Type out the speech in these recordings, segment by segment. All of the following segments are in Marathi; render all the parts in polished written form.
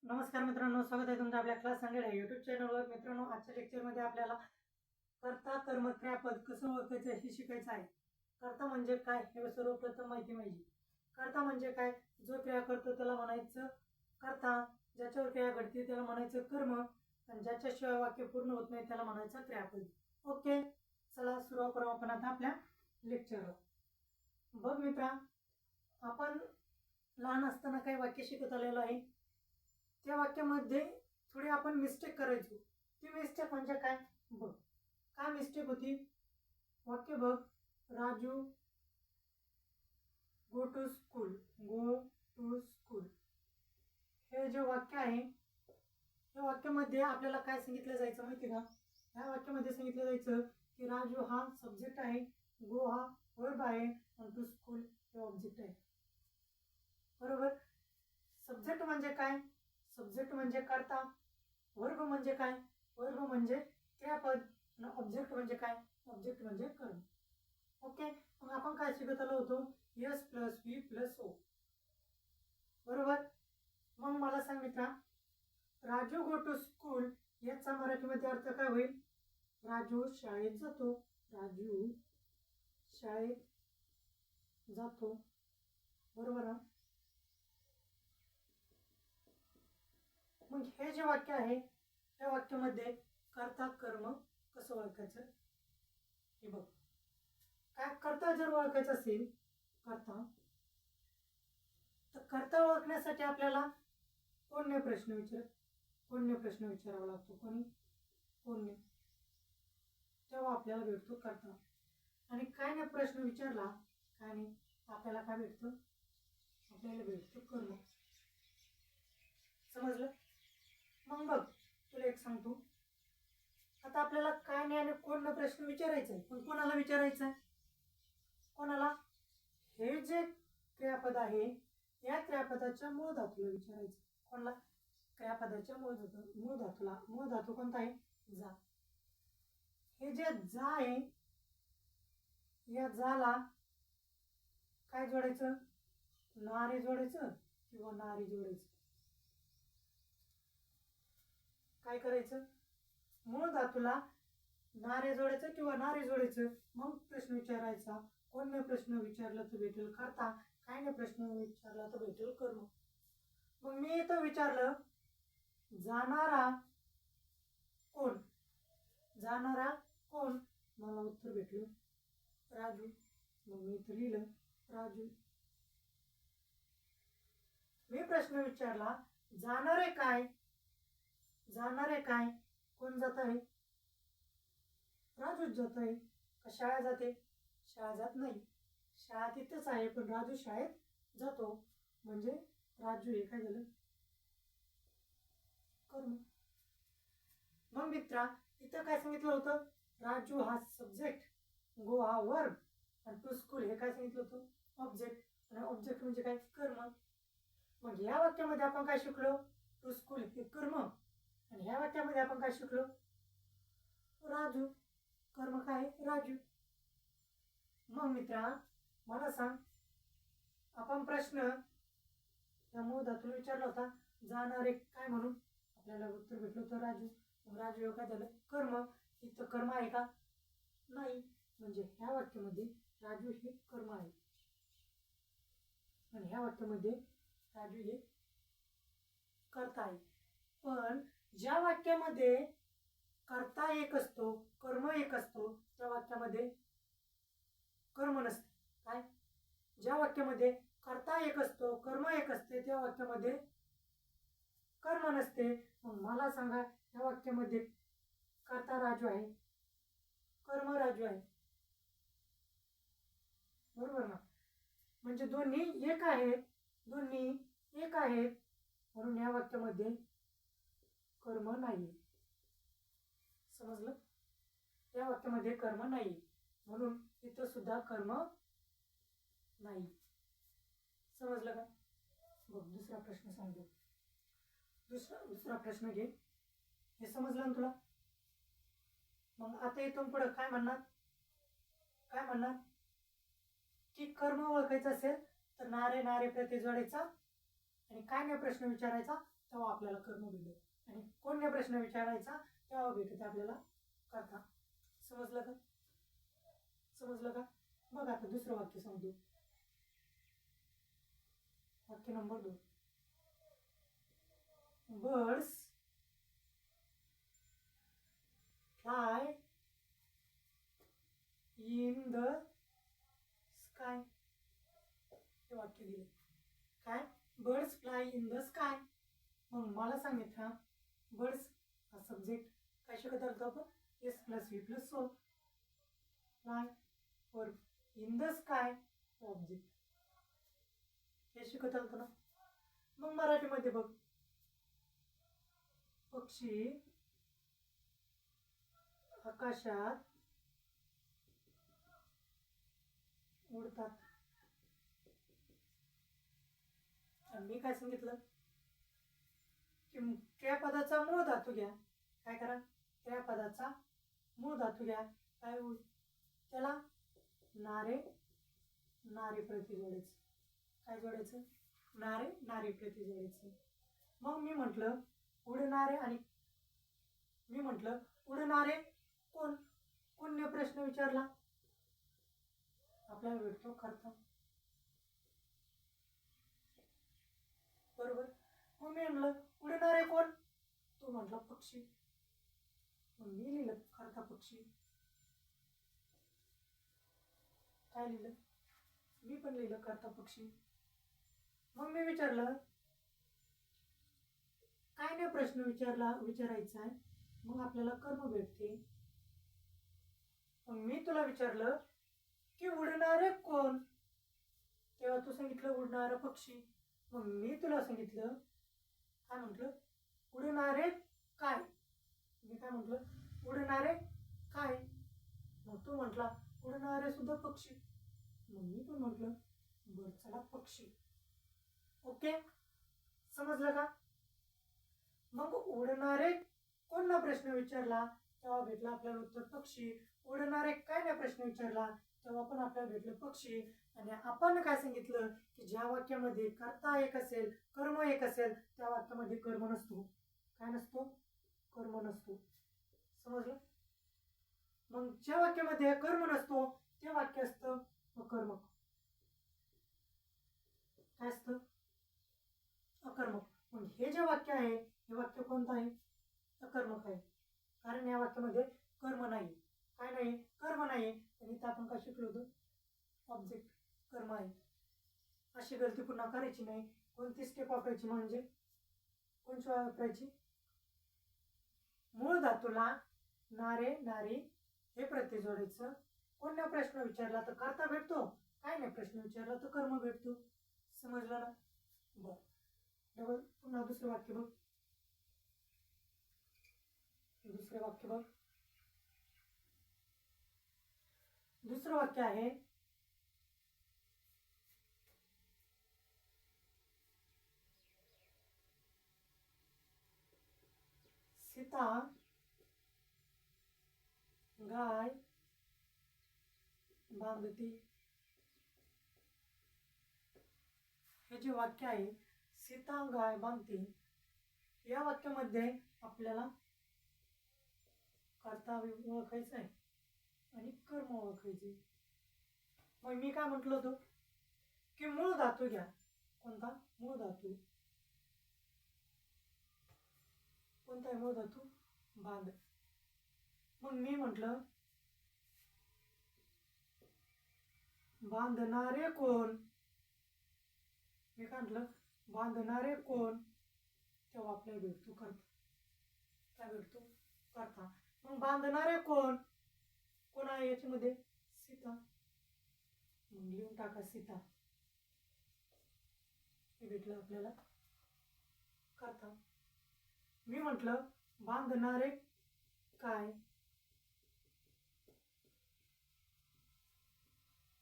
नमस्कार मित्रांनो, स्वागत आहे तुमचं आपल्या क्लास 100 या यूट्यूब चॅनलवर. मित्रांनो, आजच्या लेक्चरमध्ये आपल्याला कर्ता कर्म क्रियापद कसं ओळखायचं हे शिकायचं आहे. कर्ता म्हणजे काय हे सर्वप्रथम माहिती पाहिजे. कर्ता म्हणजे काय? जो क्रिया करतो त्याला म्हणायचं कर्ता, ज्याच्यावर क्रिया घडते त्याला म्हणायचं कर्म, आणि ज्याच्याशिवाय वाक्य पूर्ण होत नाही त्याला म्हणायचं क्रियापद. ओके, चला सुरुवात करू आपण आता आपल्या लेक्चरला. बघ मित्रा, आपण लहान असताना काही वाक्य शिकत आलेलो आहे. त्या वाक्यामध्ये थोडी आपण मिस्टेक करायचो. ती मिस्टेक म्हणजे काय? बघ, काय मिस्टेक होती? वाक्य बघ, Raju go to school. Go to school हे जे वाक्य आहे, या वाक्यामध्ये आपल्याला काय सांगितलं जायचं माहिती का? या वाक्यामध्ये सांगितलं जायचं की राजू हा सब्जेक्ट आहे, गो हा वर्ब आहे, आणि टू स्कूल हे ऑब्जेक्ट आहे. बरोबर. सब्जेक्ट म्हणजे काय? सब्जेक्ट म्हणजे कर्ता. वर्ब म्हणजे काय? वर्ब म्हणजे क्रियापद. आणि ऑब्जेक्ट म्हणजे काय? ऑब्जेक्ट म्हणजे कर्म. ओके, मग आपण काय शिकत आलो होतो? S plus V plus O. बरोबर. मग मला सांग मित्रा, राजू गो टू स्कूल याचा मराठीमध्ये अर्थ काय होईल? राजू शाळेत जातो. राजू शाळेत जातो. बरोबर ना? मग हे जे वाक्य आहे, या वाक्यामध्ये कर्ता कर्म कसं ओळखायचं हे बघ. काय कर्ता जर ओळखायचं असेल, कर्ता, तर कर्ता ओळखण्यासाठी आपल्याला कोणने प्रश्न विचारावा लागतो. कोणने, तेव्हा आपल्याला भेटतो कर्ता. आणि काय नाही प्रश्न विचारला, काय नाही, आपल्याला काय भेटतं? आपल्याला भेटतं कर्म. समजलं? मग बघ, तुला एक सांगतो. आता आपल्याला काय नाही आणि कोण प्रश्न विचारायचा आहे, पण कोणाला विचारायचा आहे? कोणाला? हे जे क्रियापद आहे, या क्रियापदाच्या मूळ धातूला विचारायचं. कोणाला? क्रियापदाच्या मूळ धातूला. मूळ धातू कोणता आहे? जा. हे जे जा आहे, या जाला काय जोडायचं? नारे जोडायचं किंवा नारी जोडायचं. काय करायचं? मूळ धातूला नारे जोडायचं किंवा नारी जोडायचं. मग प्रश्न विचारायचा. कोणने प्रश्न विचारला तर भेटेल कर्ता, काय ने प्रश्न विचारला तर भेटेल कर्म. मग मी इथं विचारलं जाणारा कोण? जाणारा कोण? मला उत्तर भेटलं राजू. मग मी इथं लिहिलं राजू. मी प्रश्न विचारला जाणारे काय? जाणारे काय? कोण जात आहे? राजूच जात आहे. का शाळा जाते? शाळा जात नाही. शाळा तिथेच आहे, पण राजू शाळेत जातो. म्हणजे राजू हे काय झालं? कर्म. मग मित्रा, इथं काय सांगितलं होतं? राजू हा सब्जेक्ट, गो हा वर्ब, आणि टू स्कूल हे काय सांगितलं होतं? ऑब्जेक्ट. आणि ऑब्जेक्ट म्हणजे काय? कर्म. मग या वाक्यामध्ये आपण काय शिकलो? टू स्कूल हे कर्म, आणि ह्या वाक्यामध्ये आपण काय शिकलो? राजू. कर्म काय? राजू. मग मित्रा, मला सांग, आपण प्रश्न या मूळ धातूला विचारला होता जाणारे काय म्हणून, आपल्याला उत्तर भेटलं होतं राजू. राजू काय झालं? कर्म. इथं कर्म आहे का? नाही. म्हणजे ह्या वाक्यामध्ये राजू हे कर्म आहे, आणि ह्या वाक्यामध्ये राजू हे कर्ता आहे. पण ज्या वाक्यामध्ये कर्ता एक असतो, कर्म एक असतो, त्या वाक्यामध्ये कर्म नसते. काय? ज्या वाक्यामध्ये कर्ता एक असतो, कर्म एक असते, त्या वाक्यामध्ये कर्म नसते. मग मला सांगा, या वाक्यामध्ये कर्ता राजू आहे, कर्म राजू आहे. बरोबर ना? म्हणजे दोन्ही एक आहेत, म्हणून या वाक्यामध्ये कर्म नाही. समजलं? या वाक्यामध्ये कर्म नाही, म्हणून इथं सुद्धा कर्म नाही. समजलं का? बघ, दुसरा प्रश्न सांगतो. दुसरा प्रश्न घे. हे समजलं ना तुला? मग आता इथून पुढे काय म्हणणार? की कर्म ओळखायचं असेल तर नारे नारे प्रति जोडायचा, आणि काय नाही प्रश्न विचारायचा? तेव्हा आपल्याला कर्म भेटत आणि कोणत्या प्रश्न विचारायचा तेव्हा भेटत आपल्याला कर्ता. समजलं का? समजलं का? बघ आता दुसरं वाक्य सांगतो. वाक्य number 2. Birds fly in the sky. हे वाक्य दिले काय? Birds fly in the sky. मग मला सांगितलं बर्ड्स हा सब्जेक्ट काय शिकत आलो आपण? S plus V plus so. Fly verb, in the sky object. हे शिकत आलो ना. मग मराठीमध्ये बघ, पक्षी आकाशात उडतात. मी काय सांगितलं की क्रियापदाचा मूळ धातू घ्या. काय करा? क्रियापदाचा मूळ धातू घ्या. काय त्याला नारे नारी प्रति जोडायचं. काय जोडायचं? नारे नारी प्रति जोडायचं. मग मी म्हटलं उडणारे आणि मी म्हटलं उडणारे कोण? कोणने प्रश्न विचारला? आपल्याला भेटतो कर्ता. बरोबर. मग मी म्हणलं उडणारे कोण? तो म्हटला पक्षी. मग मी लिहिलं कर्ता पक्षी. काय लिहिलं? मी पण लिहिलं कर्ता पक्षी. मग मी विचारलं काय नाही प्रश्न विचारायचा आहे, मग आपल्याला कर्म भेटते. मग मी तुला विचारलं की उडणारे कोण? तेव्हा तू सांगितलं उडणारा पक्षी. मग मी तुला सांगितलं काय म्हटलं? उडणारे काय? मी काय म्हटलं? उडणारे काय? मग तू म्हटला उडणारे सुद्धा पक्षी. मग मी पण म्हटलं बर चला पक्षी. ओके, समजलं का? मग उडणारे कोणला प्रश्न विचारला तेव्हा भेटला आपल्याला उत्तर पक्षी. उडणारे काय नाही प्रश्न विचारला तेव्हा पण आपल्याला भेटलं पक्षी. आणि आपण काय सांगितलं की ज्या वाक्यामध्ये कर्ता एक असेल कर्म एक असेल त्या वाक्यामध्ये कर्म नसतो. काय नसतो? कर्म नसतो. समजलं? मग ज्या वाक्यामध्ये कर्म नसतो ते वाक्य असतं अकर्मक. काय असतं? अकर्मक. मग हे जे वाक्य आहे हे वाक्य कोणतं आहे? अकर्मक आहे. कारण या वाक्यामध्ये कर्म नाही. काय नाही? कर्म नाही. आणि इथं आपण काय शिकलो होतो? ऑब्जेक्ट कर्म आहे. अशी गलती पुन्हा करायची नाही. कोणती स्टेप वापरायची? म्हणजे कोणची वापरायची? मूळ धातूला नारे नारी हे प्रत्यय जोडायचं. कोणत्या प्रश्न विचारला तर कर्ता भेटतो. काय नाही प्रश्न विचारला तर कर्म भेटतो. समजलं ना? बर. डबल पुन्हा दुसरं वाक्य बघ. दुसरे वाक्य बघ. दुसरं वाक्य आहे सीता गाय बांधती. हे जे वाक्य आहे सीता गाय बांधते या वाक्यामध्ये आपल्याला कर्ता ओळखायचं आहे आणि कर्म ओळखायचे. मग मी काय म्हटलं होतं की मूळ धातू घ्या. कोणता? मूळ धातू. कोणता आहे मूळ धातू? बांध. मग मी म्हटलं बांधणारे कोण? मी काय म्हटलं? बांधणारे कोण? तेव्हा आपल्याला भेटतो कर्ता. काय भेटतो? कर्ता. मग बांधणारे कोण? कोण आहे याच्यामध्ये? सीता. मग लिहून टाका सीता. हे भेटलं आपल्याला कर्ता. मी म्हटलं बांधणारे काय?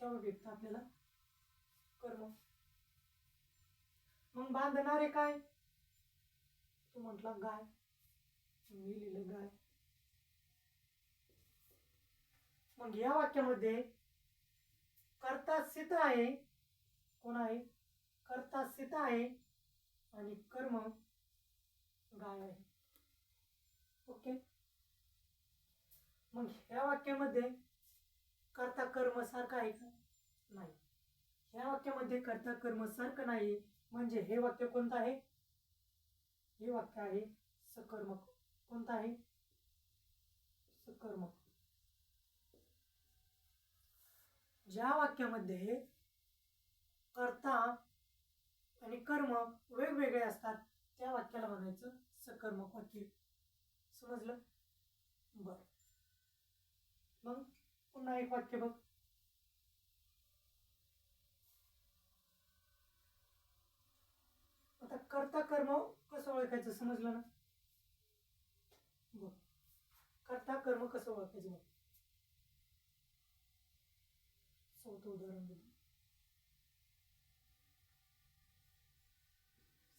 तेव्हा भेटतं आपल्याला कर्म. मग बांधणारे काय? तू म्हटला गाय. मी लिहिलं गाय. मग या वाक्यामध्ये कर्ता सीता आहे. कोण आहे? कर्ता सीता आहे आणि कर्म गाय आहे. ओके. मग ह्या वाक्यामध्ये कर्ता कर्म सारखं आहे का? नाही. ह्या वाक्यामध्ये कर्ता कर्म सारखं नाही, म्हणजे हे वाक्य कोणतं आहे? हे वाक्य आहे सकर्मक. कोणतं आहे? सकर्मक. ज्या वाक्यामध्ये कर्ता आणि कर्म वेगवेगळे असतात त्या वाक्याला म्हणायचं सकर्मक वाक्य. समजलं? बर. मग पुन्हा एक वाक्य बघ. आता कर्ता कर्म कसं ओळखायचं समजलं ना? बघ, कर्ता कर्म कसं ओळखायचं बघ. चौथं उदाहरण बघ.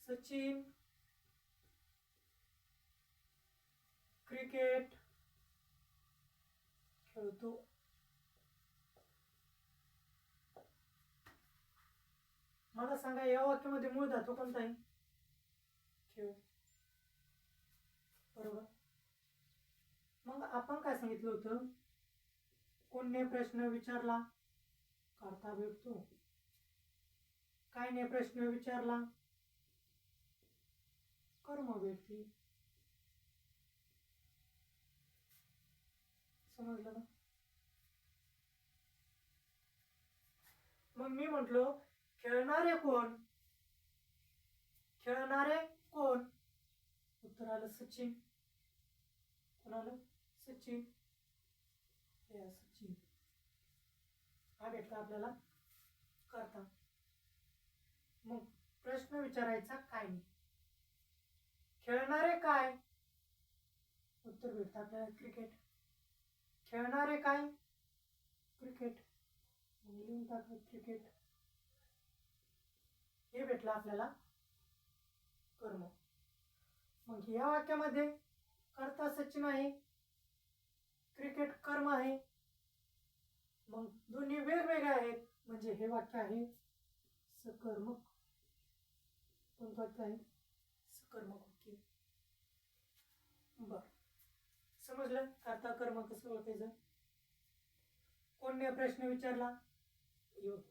सचिन क्रिकेट खेळतो. मला सांगा या वाक्यामध्ये मूळ धातू कोणता आहे? खेळ. बरोबर. मग आपण काय सांगितलं होतं? कोणने प्रश्न विचारला? कर्ता भेटतो. कायने प्रश्न विचारला? कर्म भेटते. समजलं ना? मग मी म्हटलो खेळणारे कोण? खेळणारे कोण? उत्तर आलं सचिन. कोण आलं? सचिन. सचिन हा भेटला आपल्याला कर्ता. मग प्रश्न विचारायचा काय नाही. खेळणारे काय? उत्तर भेटतं आपल्याला क्रिकेट. खेळणारे काय? क्रिकेट. लिहून टाकलं क्रिकेट. हे भेटलं आपल्याला कर्म. मग या वाक्यामध्ये कर्ता सचिन आहे, क्रिकेट कर्म आहे. मग दोन्ही वेगवेगळे आहेत, म्हणजे हे वाक्य आहे सकर्मक. कोणतं वाक्य आहे? सकर्मक वाक्य. बर. समजलं कर्ता कर्म कसं ओळखायचं? कोणने प्रश्न विचारला?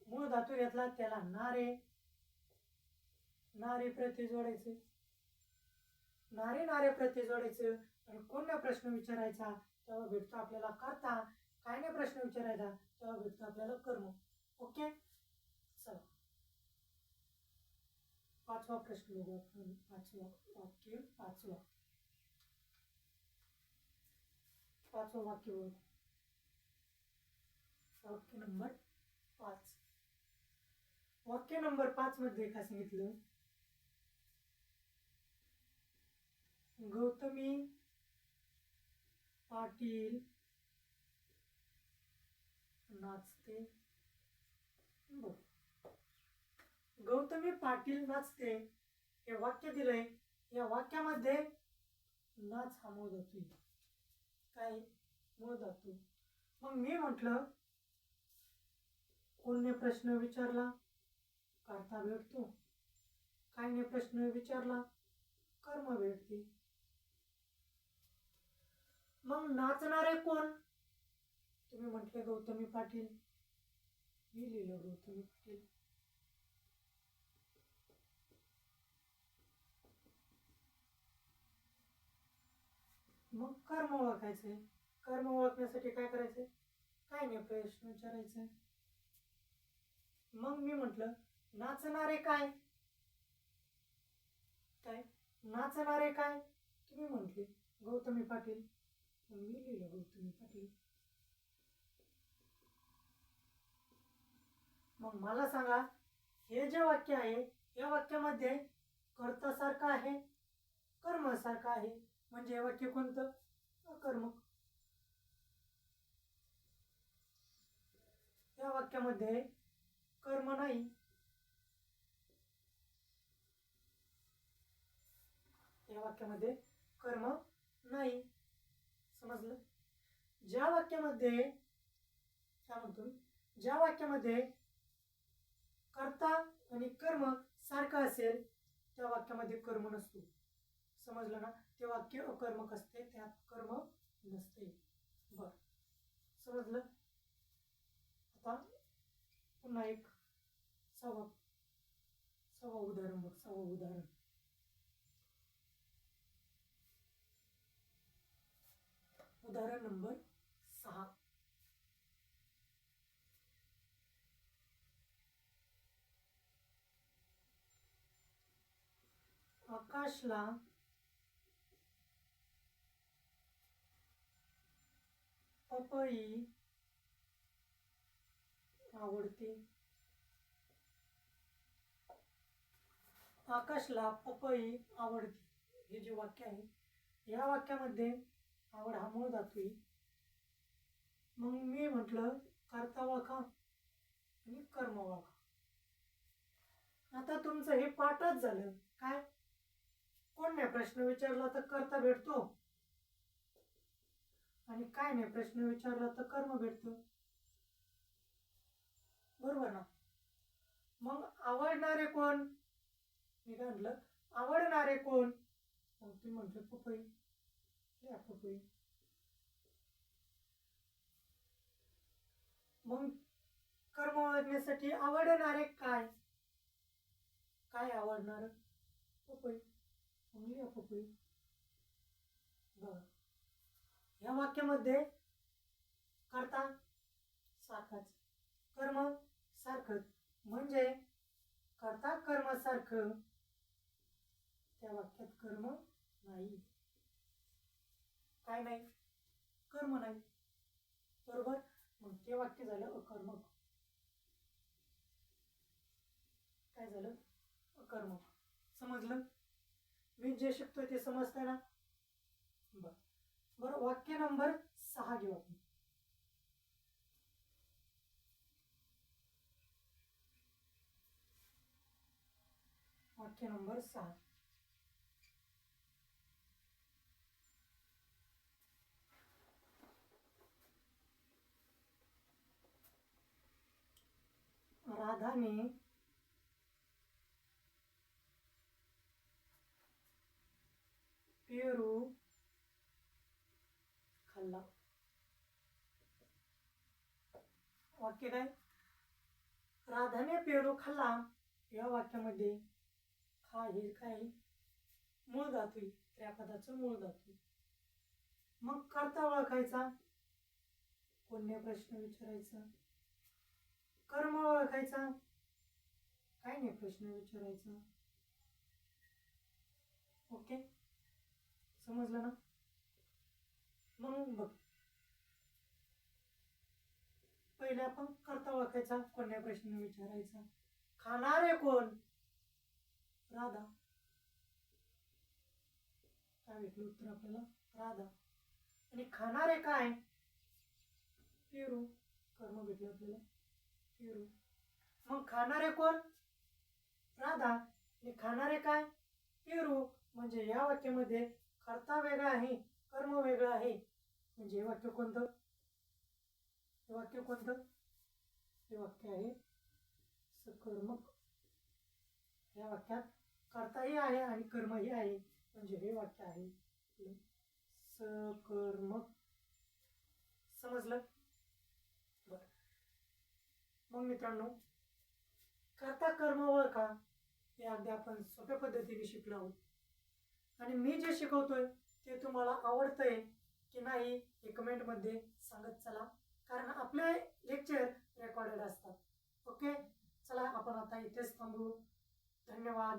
मूळ धातू घेतला त्याला नारे. नारे प्रत्यय जोडायचे. नारे नारे प्रत्यय जोडायचं आणि कोणने प्रश्न विचारायचा तेव्हा भेटतो आपल्याला कर्ता. कायने प्रश्न विचारायचा तेव्हा भेटतो आपल्याला कर्म. ओके. चला पाचवा प्रश्न बघू आपण. पाचवा वाक्य. पाचवं वाक्य बघू. वाक्य नंबर 5. वाक्य नंबर 5 मध्ये काय सांगितलं? गौतमी पाटील नाचते. गौतमी पाटील नाचते हे वाक्य दिलंय. या वाक्यामध्ये नाच हा मूळ धातू. काय मूळ धातू. मग मी म्हटलं कोणने प्रश्न विचारला? कर्ता भेटतो. कायने प्रश्न विचारला? कर्म भेटते. मग नाचणारे कोण? तुम्ही म्हटले गौतमी पाटील. मी लिहिलं गौतमी पाटील. मग कर्म ओळखायचंय. कर्म ओळखण्यासाठी काय करायचंय? काय नाही प्रश्न विचारायचंय. मग मी म्हटलं नाचणारे काय? काय नाचणारे काय? तुम्ही म्हटले गौतमी पाटील. मी लिहिलं गौतमी पाटील. मग मला सांगा हे जे वाक्य आहे या वाक्यामध्ये कर्ता सारखं आहे, कर्म सारखं आहे, म्हणजे हे वाक्य कोणतं? अकर्मक. या वाक्यामध्ये कर्म नाही. या वाक्यामध्ये कर्म नाही. समजलं? ज्या वाक्यामध्ये काय म्हणतो, ज्या वाक्यामध्ये कर्ता आणि कर्म सारखं असेल त्या वाक्यामध्ये कर्म नसतो. समजलं ना? ते वाक्य अकर्मक असते, त्यात कर्म नसते. बर, समजलं? आता पुन्हा एक सहावं उदाहरण बघ. सहावं उदाहरण, उदाहरण नंबर 6. आकाशला पपई आवडते. आकाशला पपई आवडते हे जे वाक्य आहे, या वाक्यामध्ये आवड हा मूळ धातू आहे. मग मी म्हटलं कर्ता ओळखा आणि कर्म ओळखा. आता तुमचं हे पाठच झालं. काय कोण नाही प्रश्न विचारला तर कर्ता भेटतो, आणि काय नाही प्रश्न विचारला तर कर्म भेटतो. बरोबर ना? मग आवडणारे कोण? मी काय म्हटलं, आवडणारे कोण? मग तुम्ही म्हटलं पपई. पपई. मग कर्म ओळखण्यासाठी आवडणारे काय? काय आवडणार? पपई. मग लिहा पपई. बर, या वाक्यामध्ये कर्ता सारखाच, कर्म सारखंच, म्हणजे कर्ता कर्म सारखं, त्या वाक्यात कर्म नाही. काय नाही? कर्म नाही. बरोबर? मग ते वाक्य झालं अकर्मक. काय झालं? अकर्मक. समजलं? मी जे शिकतोय ते समजतंय ना? बरं, वाक्य नंबर 6 घेऊ आपण. वाक्य नंबर 6. राधाने पेरू खाल्ला. वाक्य काय? राधाने पेरू खाल्ला. या वाक्यामध्ये खा हे काय? मूळ धातू, क्रियापदाचं मूळ धातू. मग कर्ता ओळखायचा, कोणत्या प्रश्न विचारायचा, कर्म ओळखायचा, काय नाही प्रश्न विचारायचा. ओके, समजलं ना? मग बघ, पहिले आपण कर्ता ओळखायचा, कोणत्या प्रश्न विचारायचा. खाणारे कोण? राधा. काय भेटलं उत्तर आपल्याला? राधा. आणि खाणारे काय? पेरू. कर्म भेटलं आपल्याला, पेरू. मग खाणारे कोण? राधा. आणि खाणारे काय? पेरू. म्हणजे या वाक्यामध्ये कर्ता वेगळा आहे, कर्म वेगळं आहे. म्हणजे हे वाक्य कोणतं? हे वाक्य कोणतं? हे वाक्य आहे सकर्मक. या वाक्यात कर्ताही आहे आणि कर्मही आहे, म्हणजे हे वाक्य आहे सकर्मक. समजलं? बरं, मग मित्रांनो, कर्ता कर्म ओळखा हे अगदी आपण सोप्या पद्धतीने शिकलो आहोत. आणि मी जे शिकवतोय ते तुम्हाला आवडतंय की नाही हे कमेंटमध्ये सांगत चला, कारण आपले लेक्चर रेकॉर्डेड असतात. ओके, चला आपण आता इथेच थांबू. धन्यवाद.